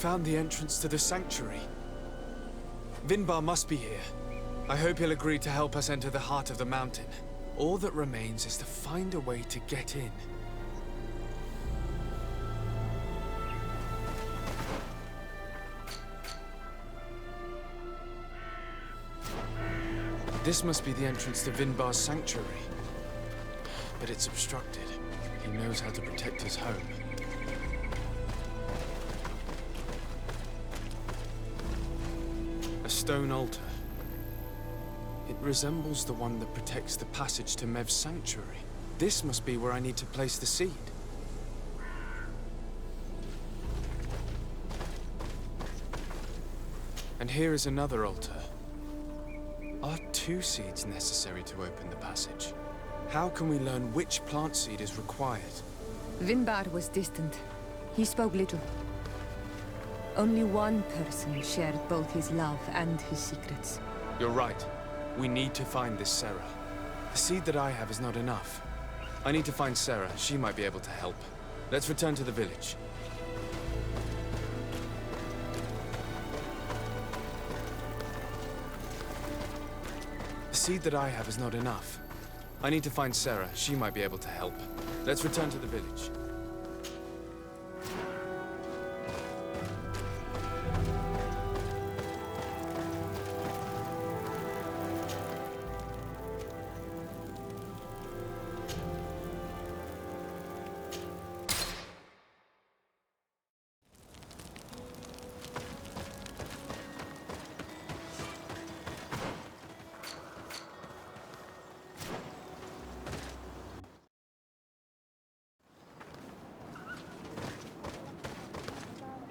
found the entrance to the sanctuary. Vinbar must be here. I hope he'll agree to help us enter the heart of the mountain. All that remains is to find a way to get in. This must be the entrance to Vinbar's sanctuary. But it's obstructed. He knows how to protect his home. A stone altar. It resembles the one that protects the passage to Mev's sanctuary. This must be where I need to place the seed. And here is another altar. Are 2 seeds necessary to open the passage? How can we learn which plant seed is required? Vinbar was distant. He spoke little. Only one person shared both his love and his secrets. You're right. We need to find this Sarah. The seed that I have is not enough. I need to find Sarah. She might be able to help. Let's return to the village. The seed that I have is not enough. I need to find Sarah. She might be able to help. Let's return to the village.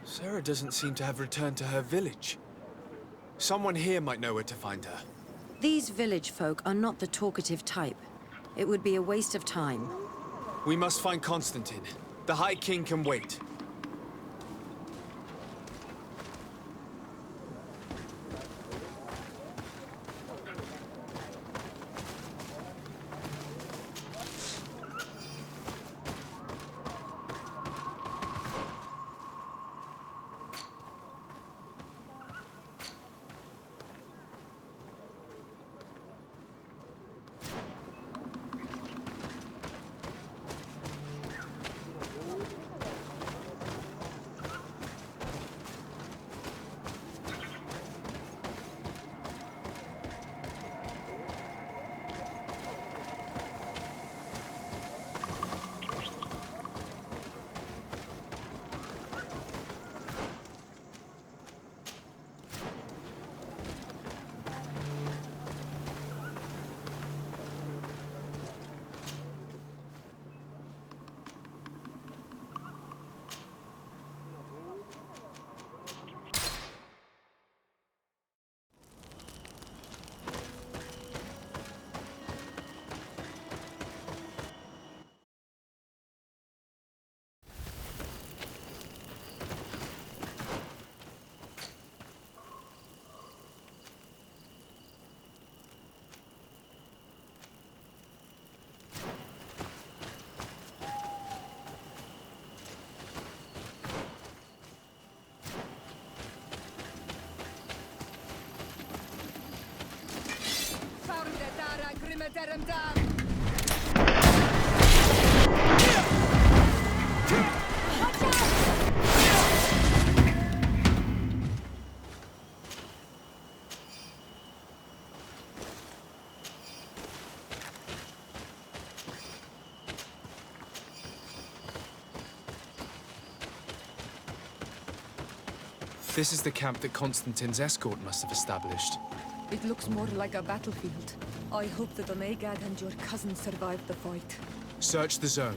Sarah doesn't seem to have returned to her village. Someone here might know where to find her. These village folk are not the talkative type. It would be a waste of time. We must find Constantin. The High King can wait. This is the camp that Constantin's escort must have established. It looks more like a battlefield. I hope that Omegad and your cousin survived the fight. Search the zone.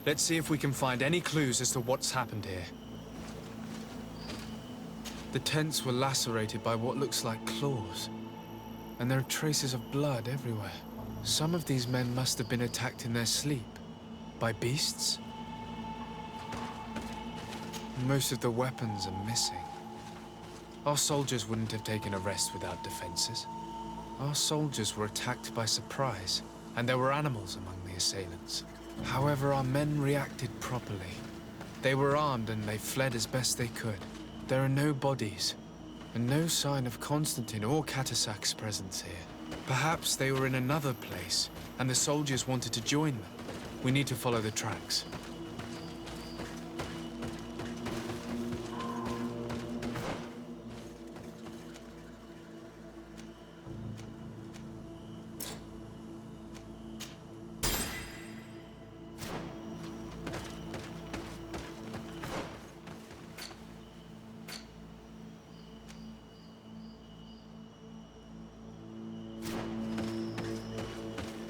Let's see if we can find any clues as to what's happened here. The tents were lacerated by what looks like claws, and there are traces of blood everywhere. Some of these men must have been attacked in their sleep. By beasts? Most of the weapons are missing. Our soldiers wouldn't have taken a rest without defenses. Our soldiers were attacked by surprise, and there were animals among the assailants. However, our men reacted properly. They were armed and they fled as best they could. there are no bodies, and no sign of Constantin or Katasak's presence here. Perhaps they were in another place, and the soldiers wanted to join them. We need to follow the tracks.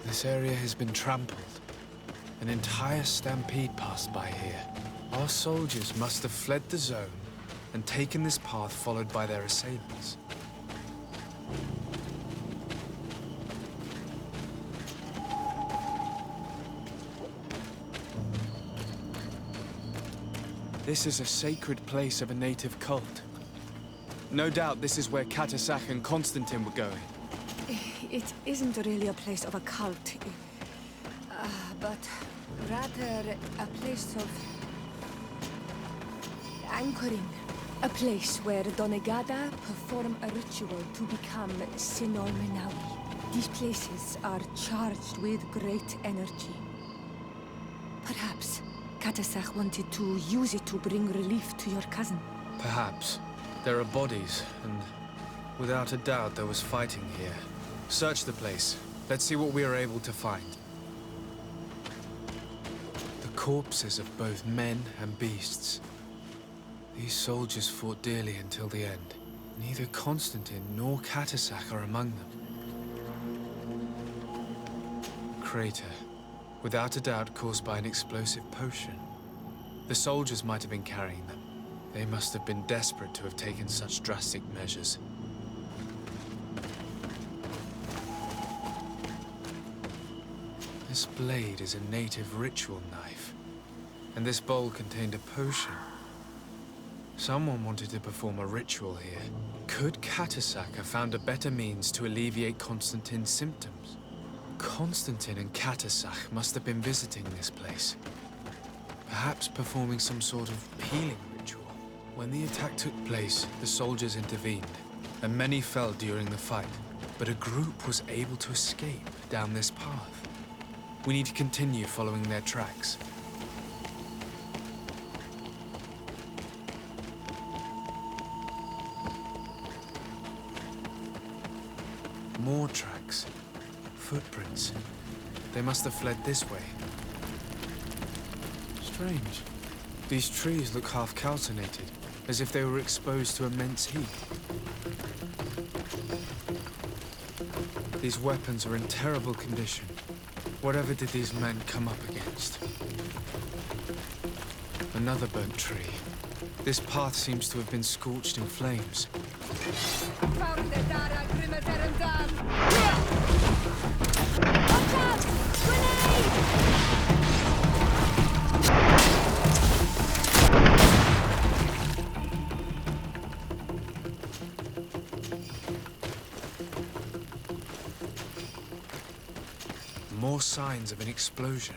This area has been trampled. An entire stampede passed by here. Our soldiers must have fled the zone and taken this path followed by their assailants. This is a sacred place of a native cult. No doubt this is where Katasak and Constantin were going. It isn't really a place of a cult, but rather a place of anchoring. A place where Donegada perform a ritual to become Sinol Menawi. These places are charged with great energy. Perhaps Katasak wanted to use it to bring relief to your cousin. Perhaps. There are bodies, and without a doubt there was fighting here. Search the place. Let's see what we are able to find. The corpses of both men and beasts. These soldiers fought dearly until the end. Neither Constantin nor Katasak are among them. Crater. Without a doubt caused by an explosive potion. The soldiers might have been carrying them. They must have been desperate to have taken such drastic measures. This blade is a native ritual knife, and this bowl contained a potion. Someone wanted to perform a ritual here. Could Katasak have found a better means to alleviate Constantin's symptoms? Constantin and Katasak must have been visiting this place. Perhaps performing some sort of healing ritual. When the attack took place, the soldiers intervened, and many fell during the fight. But a group was able to escape down this path. We need to continue following their tracks. More tracks. Footprints. They must have fled this way. Strange. These trees look half calcinated, as if they were exposed to immense heat. These weapons are in terrible condition. Whatever did these men come up against? Another burnt tree. This path seems to have been scorched in flames. Watch out! Grenade! More signs of an explosion.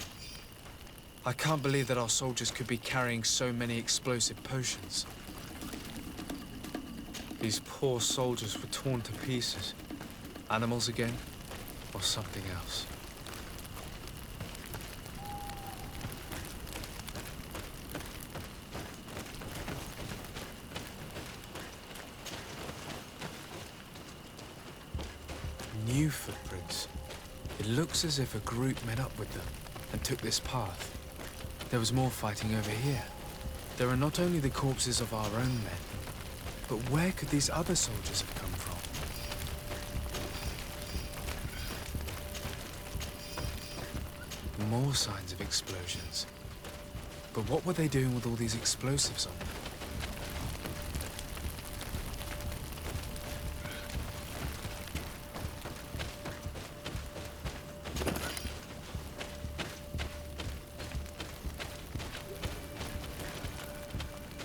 I can't believe that our soldiers could be carrying so many explosive potions. These poor soldiers were torn to pieces. Animals again, or something else. New footprints. It looks as if a group met up with them and took this path. There was more fighting over here. There are not only the corpses of our own men, but where could these other soldiers have come from? More signs of explosions. But what were they doing with all these explosives on them?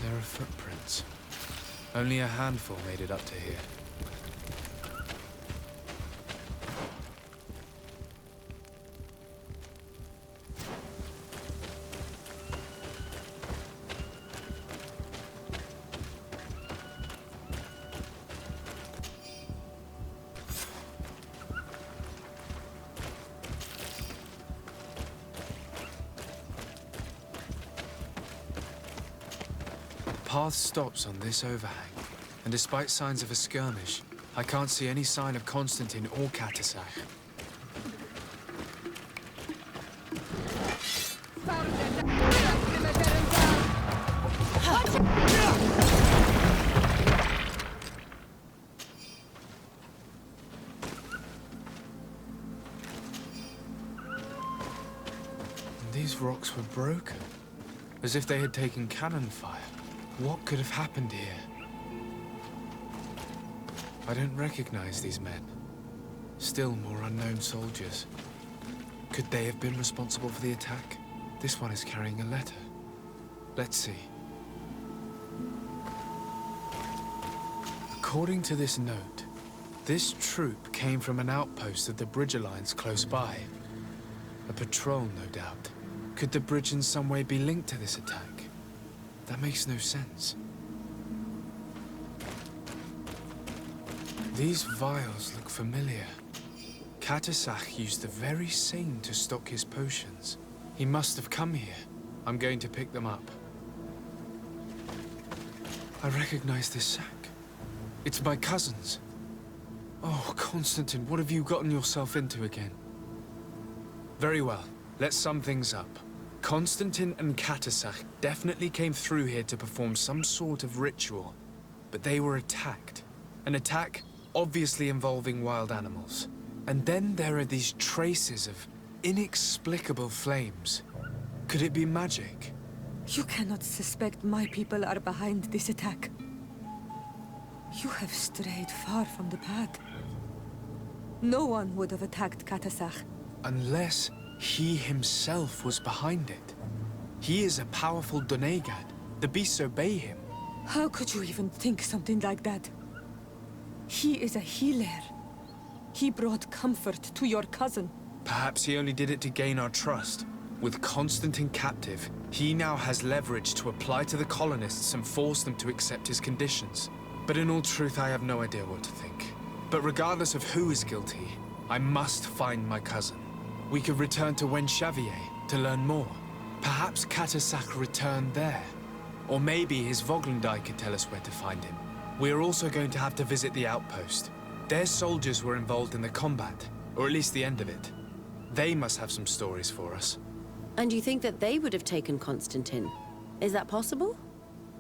There are footprints. Only a handful made it up to here. path stops on this overhang, and despite signs of a skirmish, I can't see any sign of Constantin or Katasach. These rocks were broken, as if they had taken cannon fire. What could have happened here? I don't recognize these men. Still more unknown soldiers. Could they have been responsible for the attack? This one is carrying a letter. Let's see. According to this note, this troop came from an outpost of the Bridge Alliance close by. A patrol, no doubt. Could the bridge in some way be linked to this attack? That makes no sense. These vials look familiar. Katasach used the very same to stock his potions. He must have come here. I'm going to pick them up. I recognize this sack. It's my cousin's. Oh, Constantin, what have you gotten yourself into again? Very well. Let's sum things up. Constantin and Katasach definitely came through here to perform some sort of ritual, but they were attacked. An attack obviously involving wild animals. And then there are these traces of inexplicable flames. Could it be magic? You cannot suspect my people are behind this attack. You have strayed far from the path. No one would have attacked Katasach. Unless he himself was behind it. He is a powerful Donegad. The beasts obey him. How could you even think something like that? He is a healer. He brought comfort to your cousin. Perhaps he only did it to gain our trust. With Constantin captive, he now has leverage to apply to the colonists and force them to accept his conditions. But in all truth, I have no idea what to think. But regardless of who is guilty, I must find my cousin. We could return to Wenxavier to learn more. Perhaps Katasach returned there. Or maybe his Voglendai could tell us where to find him. We are also going to have to visit the outpost. Their soldiers were involved in the combat, or at least the end of it. They must have some stories for us. And you think that they would have taken Constantin? Is that possible?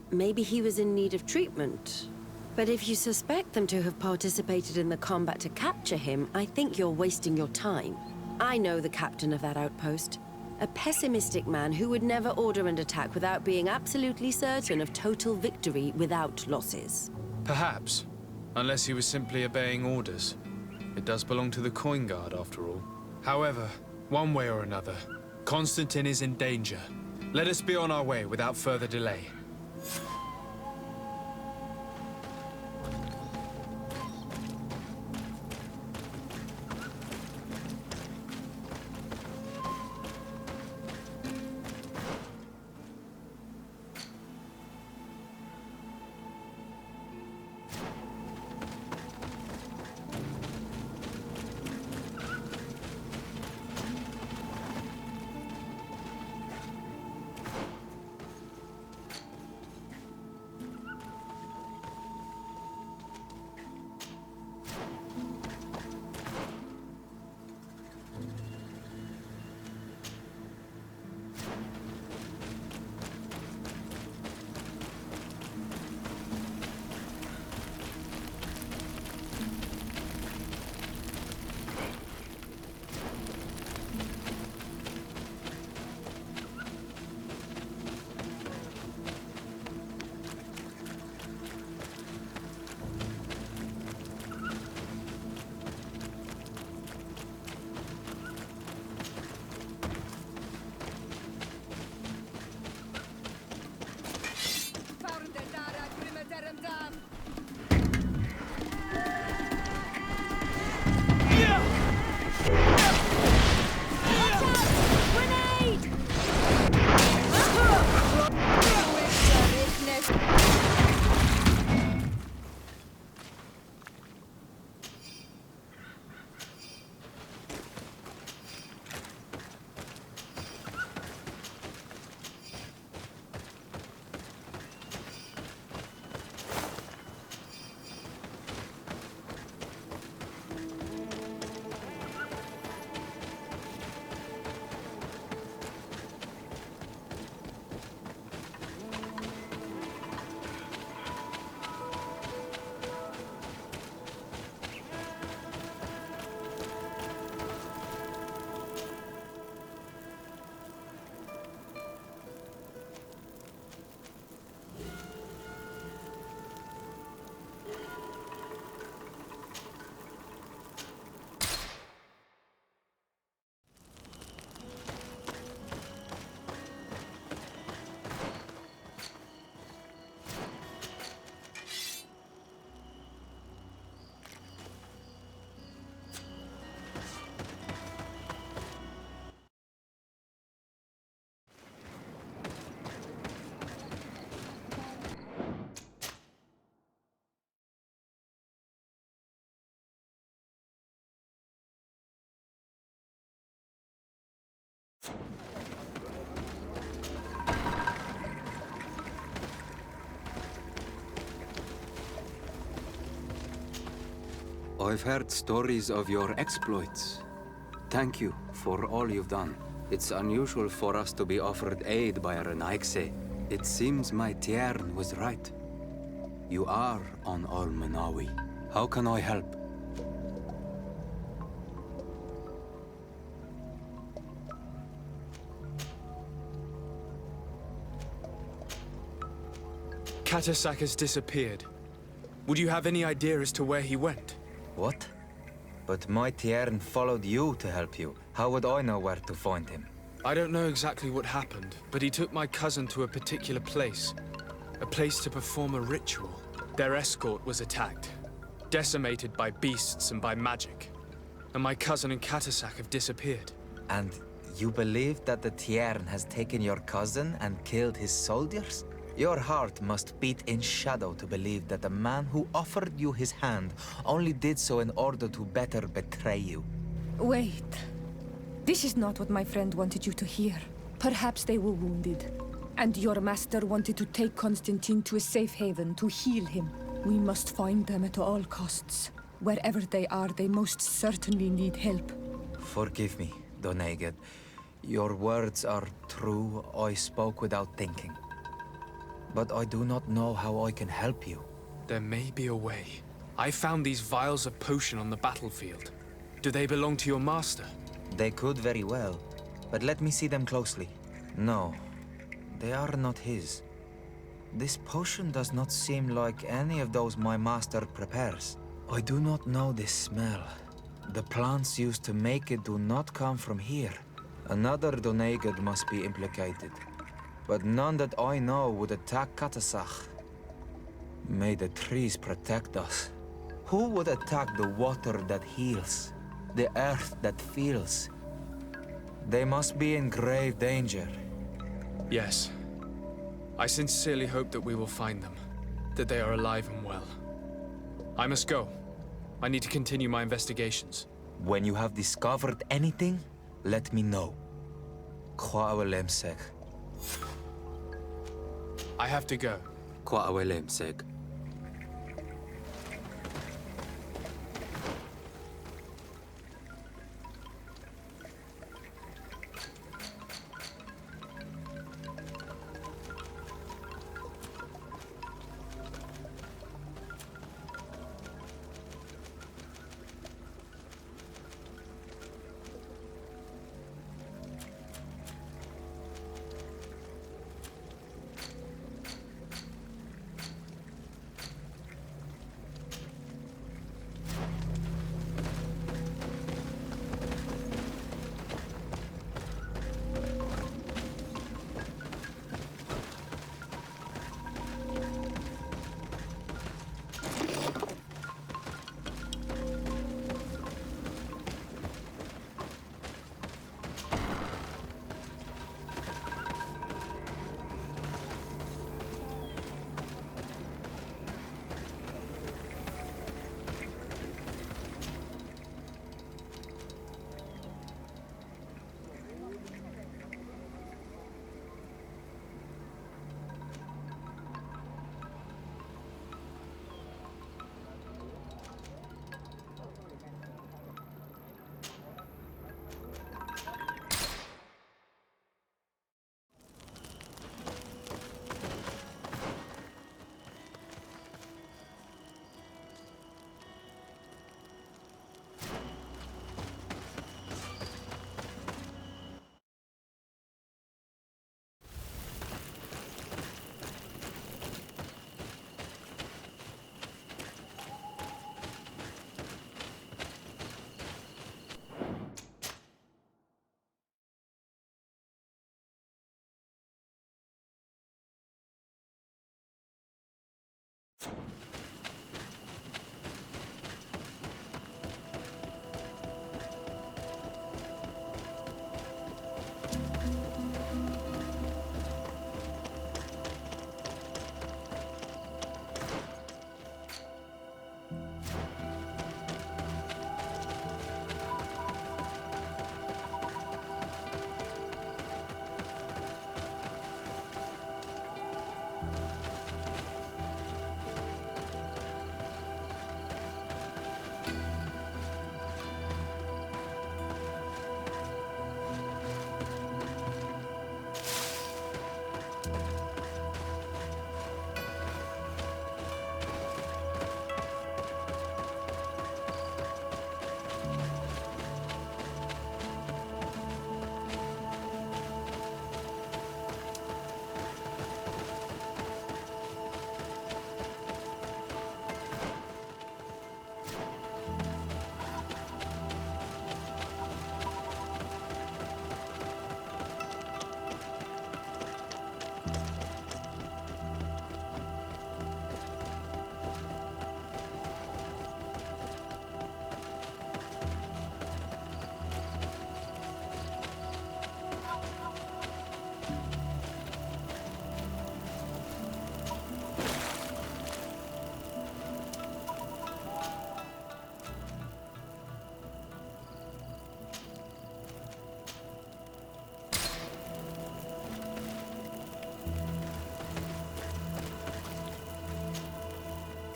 Maybe he was in need of treatment. But if you suspect them to have participated in the combat to capture him, I think you're wasting your time. I know the captain of that outpost. A pessimistic man who would never order an attack without being absolutely certain of total victory without losses. Perhaps. Unless he was simply obeying orders. It does belong to the Coin Guard, after all. However, one way or another, Constantin is in danger. Let us be on our way without further delay. I've heard stories of your exploits. Thank you for all you've done. It's unusual for us to be offered aid by a Renaigse. It seems my Tiern was right. You are on Almanawi. How can I help? Katasak has disappeared. Would you have any idea as to where he went? What? But my Tiern followed you to help you. How would I know where to find him? I don't know exactly what happened, but he took my cousin to a particular place. A place to perform a ritual. Their escort was attacked, decimated by beasts and by magic. And my cousin and Katasak have disappeared. And you believe that the Tiern has taken your cousin and killed his soldiers? Your heart must beat in shadow to believe that the man who offered you his hand only did so in order to better betray you. Wait. This is not what my friend wanted you to hear. Perhaps they were wounded, and your master wanted to take Constantin to a safe haven to heal him. We must find them at all costs. Wherever they are, they most certainly need help. Forgive me, Doneged. Your words are true. I spoke without thinking. But I do not know how I can help you. There may be a way. I found these vials of potion on the battlefield. Do they belong to your master? They could very well, but let me see them closely. No, they are not his. This potion does not seem like any of those my master prepares. I do not know this smell. The plants used to make it do not come from here. Another Doneged must be implicated. But none that I know would attack Katasach. May the trees protect us. Who would attack the water that heals? The earth that feels? They must be in grave danger. Yes. I sincerely hope that we will find them. That they are alive and well. I must go. I need to continue my investigations. When you have discovered anything, let me know. Kwawelemsek. I have to go. Kwa'awelemseg.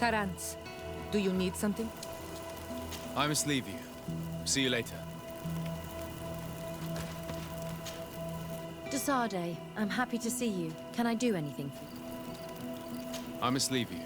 Karans, do you need something? I must leave you. See you later. Desade, I'm happy to see you. Can I do anything for you? I must leave you.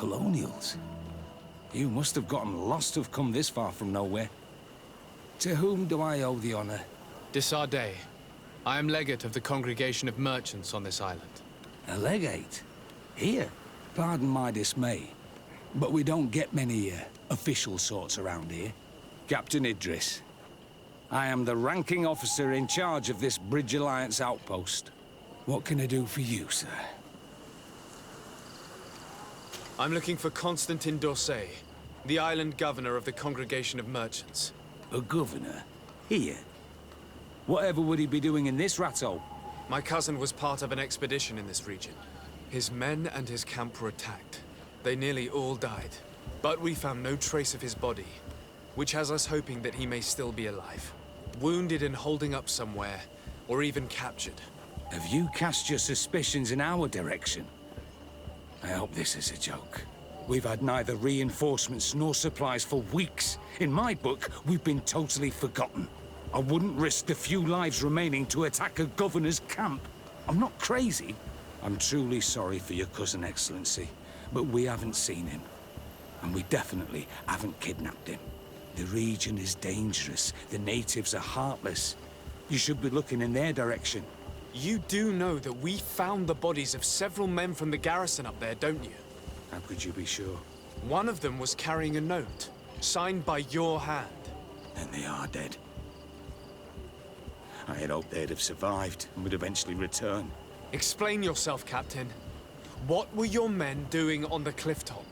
Colonials? You must have gotten lost to have come this far from nowhere. To whom do I owe the honor? Desade. I am legate of the Congregation of Merchants on this island. A legate? Here? Pardon my dismay, but we don't get many official sorts around here. Captain Idris. I am the ranking officer in charge of this Bridge Alliance outpost. What can I do for you, sir? I'm looking for Constantin d'Orsay, the island governor of the Congregation of Merchants. A governor? Here? Whatever would he be doing in this rattle? My cousin was part of an expedition in this region. His men and his camp were attacked. They nearly all died. But we found no trace of his body, which has us hoping that he may still be alive. Wounded and holding up somewhere, or even captured. Have you cast your suspicions in our direction? I hope this is a joke. We've had neither reinforcements nor supplies for weeks. In my book, we've been totally forgotten. I wouldn't risk the few lives remaining to attack a governor's camp. I'm not crazy. I'm truly sorry for your cousin, Excellency, but we haven't seen him. And we definitely haven't kidnapped him. The region is dangerous. The natives are heartless. You should be looking in their direction. You do know that we found the bodies of several men from the garrison up there, don't you? How could you be sure? One of them was carrying a note, signed by your hand. Then they are dead. I had hoped they'd have survived and would eventually return. Explain yourself, Captain. What were your men doing on the cliff top?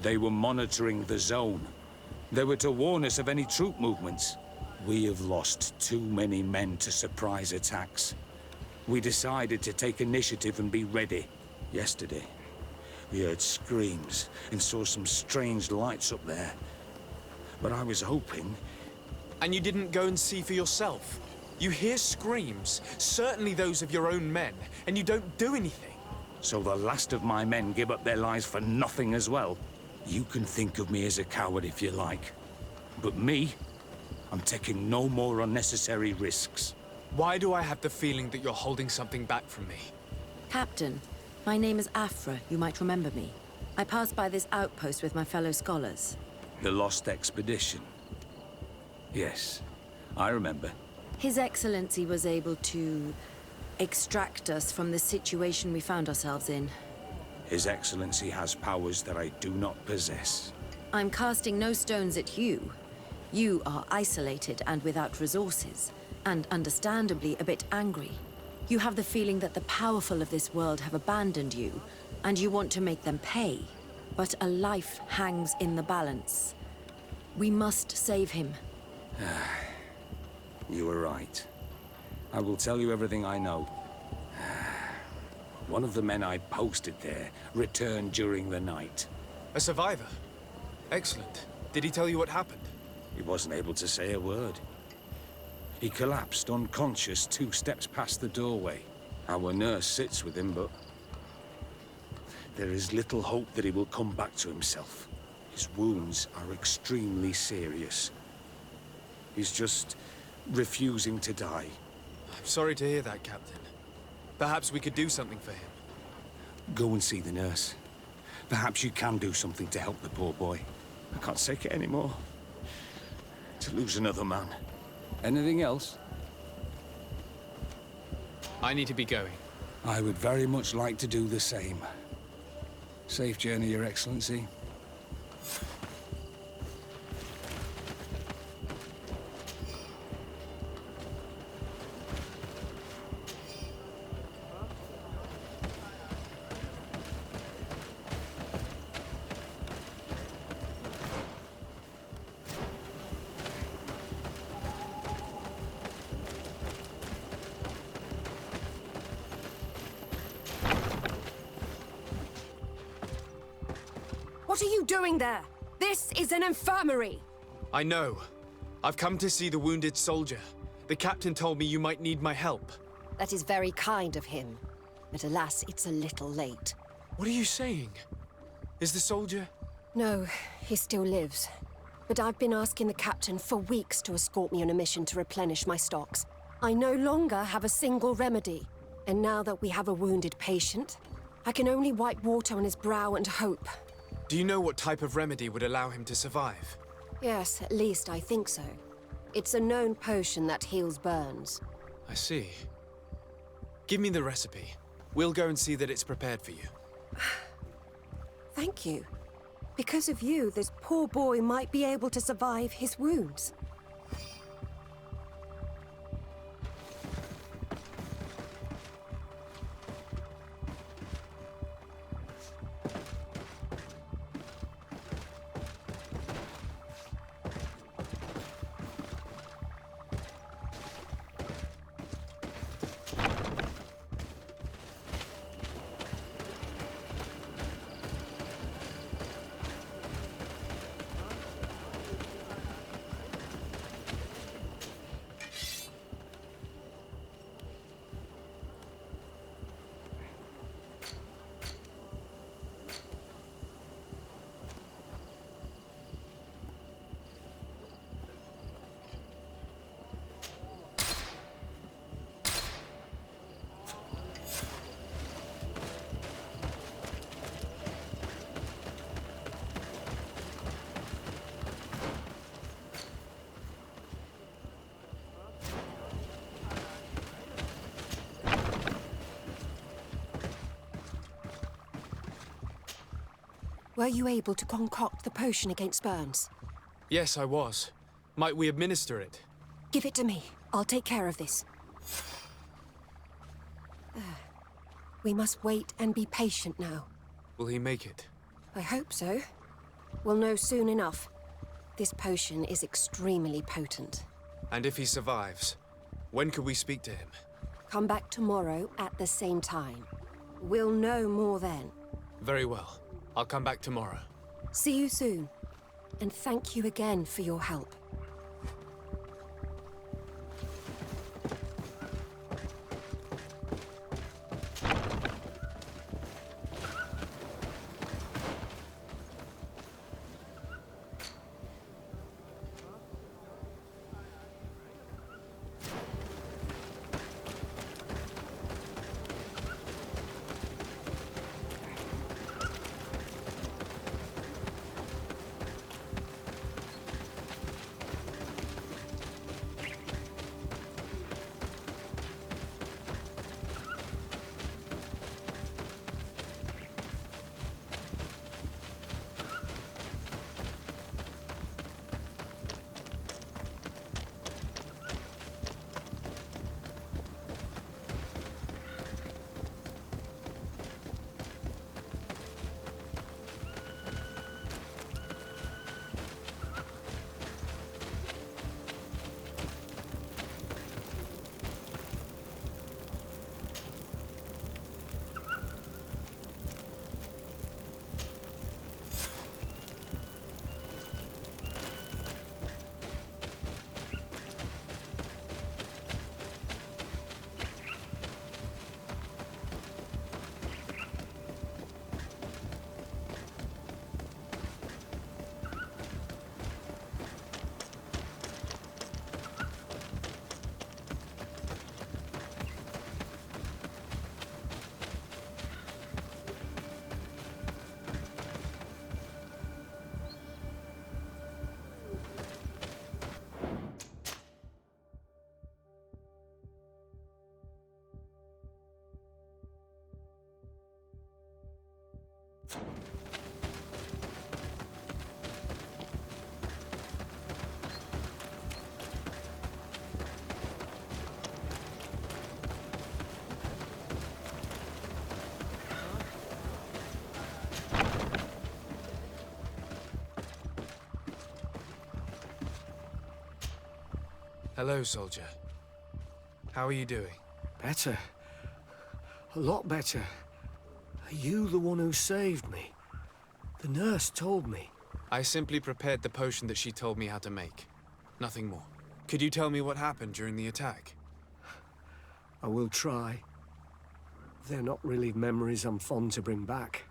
They were monitoring the zone. They were to warn us of any troop movements. We have lost too many men to surprise attacks. We decided to take initiative and be ready. Yesterday, we heard screams and saw some strange lights up there. But I was hoping... And you didn't go and see for yourself? You hear screams, certainly those of your own men, and you don't do anything. So the last of my men give up their lives for nothing as well? You can think of me as a coward if you like. But me, I'm taking no more unnecessary risks. Why do I have the feeling that you're holding something back from me? Captain, my name is Afra. You might remember me. I passed by this outpost with my fellow scholars. The Lost Expedition. Yes, I remember. His Excellency was able to extract us from the situation we found ourselves in. His Excellency has powers that I do not possess. I'm casting no stones at you. You are isolated and without resources, and understandably a bit angry. You have the feeling that the powerful of this world have abandoned you, and you want to make them pay. But a life hangs in the balance. We must save him. You were right. I will tell you everything I know. One of the men I posted there returned during the night. A survivor? Excellent. Did he tell you what happened? He wasn't able to say a word. He collapsed unconscious 2 steps past the doorway. Our nurse sits with him, but there is little hope that he will come back to himself. His wounds are extremely serious. He's just refusing to die. I'm sorry to hear that, Captain. Perhaps we could do something for him. Go and see the nurse. Perhaps you can do something to help the poor boy. I can't take it anymore. To lose another man. Anything else? I need to be going. I would very much like to do the same. Safe journey, Your Excellency. What are you doing there? This is an infirmary! I know. I've come to see the wounded soldier. The captain told me you might need my help. That is very kind of him. But alas, it's a little late. What are you saying? Is the soldier... No, he still lives. But I've been asking the captain for weeks to escort me on a mission to replenish my stocks. I no longer have a single remedy. And now that we have a wounded patient, I can only wipe water on his brow and hope. Do you know what type of remedy would allow him to survive? Yes, at least I think so. It's a known potion that heals burns. I see. Give me the recipe. We'll go and see that it's prepared for you. Thank you. Because of you, this poor boy might be able to survive his wounds. Were you able to concoct the potion against burns? Yes, I was. Might we administer it? Give it to me. I'll take care of this. We must wait and be patient now. Will he make it? I hope so. We'll know soon enough. This potion is extremely potent. And if he survives, when could we speak to him? Come back tomorrow at the same time. We'll know more then. Very well. I'll come back tomorrow. See you soon. And thank you again for your help. Hello, soldier. How are you doing? Better. A lot better. Are you the one who saved me? The nurse told me. I simply prepared the potion that she told me how to make. Nothing more. Could you tell me what happened during the attack? I will try. They're not really memories I'm fond to bring back.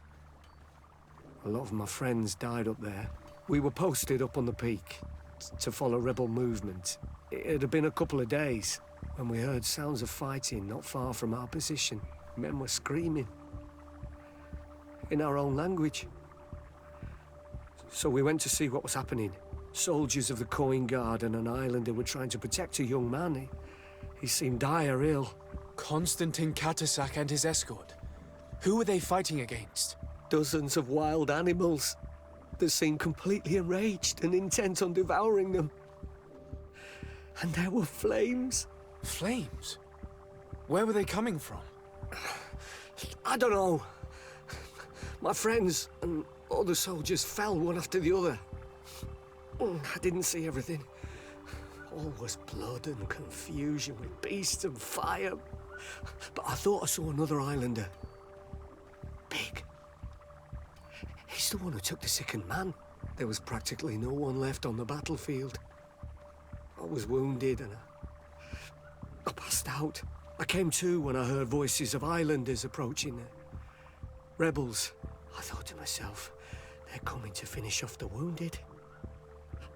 A lot of my friends died up there. We were posted up on the peak to follow rebel movement. It had been a couple of days when we heard sounds of fighting not far from our position. Men were screaming in our own language. So we went to see what was happening. Soldiers of the Coin Guard and an islander were trying to protect a young man. He seemed dire ill. Constantin Katasak and his escort. Who were they fighting against? Dozens of wild animals that seemed completely enraged and intent on devouring them. And there were flames. Flames? Where were they coming from? I don't know. My friends and other soldiers fell one after the other. I didn't see everything. All was blood and confusion with beasts and fire. But I thought I saw another islander. Big. He's the one who took the sickened man. There was practically no one left on the battlefield. I was wounded and I passed out. I came to when I heard voices of islanders approaching. Rebels. I thought to myself, they're coming to finish off the wounded.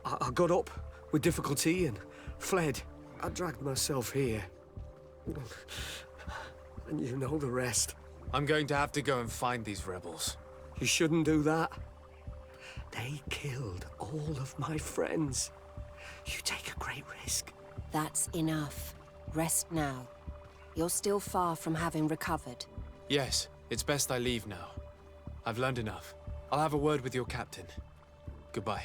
I got up with difficulty and fled. I dragged myself here. And you know the rest. I'm going to have to go and find these rebels. You shouldn't do that. They killed all of my friends. You take a great risk. That's enough. Rest now. You're still far from having recovered. Yes, it's best I leave now. I've learned enough. I'll have a word with your captain. Goodbye.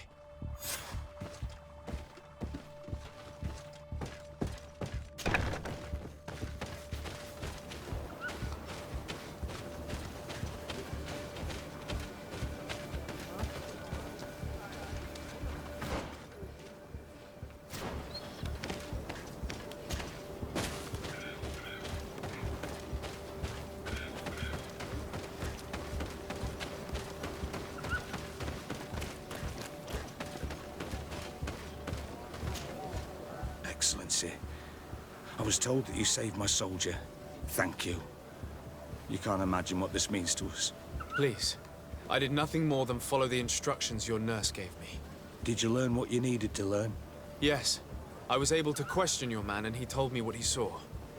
Excellency, I was told that you saved my soldier. Thank you. You can't imagine what this means to us. Please. I did nothing more than follow the instructions your nurse gave me. Did you learn what you needed to learn? Yes. I was able to question your man and he told me what he saw.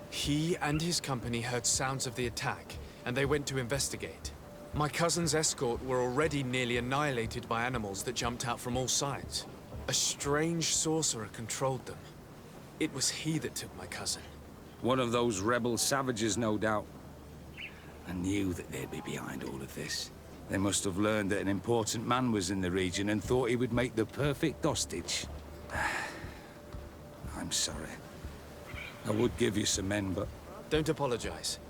He and his company heard sounds of the attack, and they went to investigate. My cousin's escort were already nearly annihilated by animals that jumped out from all sides. A strange sorcerer controlled them. It was he that took my cousin. One of those rebel savages, no doubt. I knew that they'd be behind all of this. They must have learned that an important man was in the region and thought he would make the perfect hostage. I'm sorry. I would give you some men, but... Don't apologize.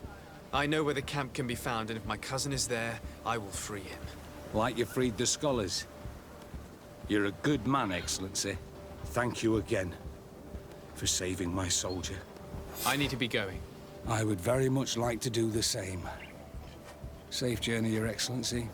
I know where the camp can be found, and if my cousin is there, I will free him. Like you freed the scholars. You're a good man, Excellency. Thank you again for saving my soldier. I need to be going. I would very much like to do the same. Safe journey, Your Excellency.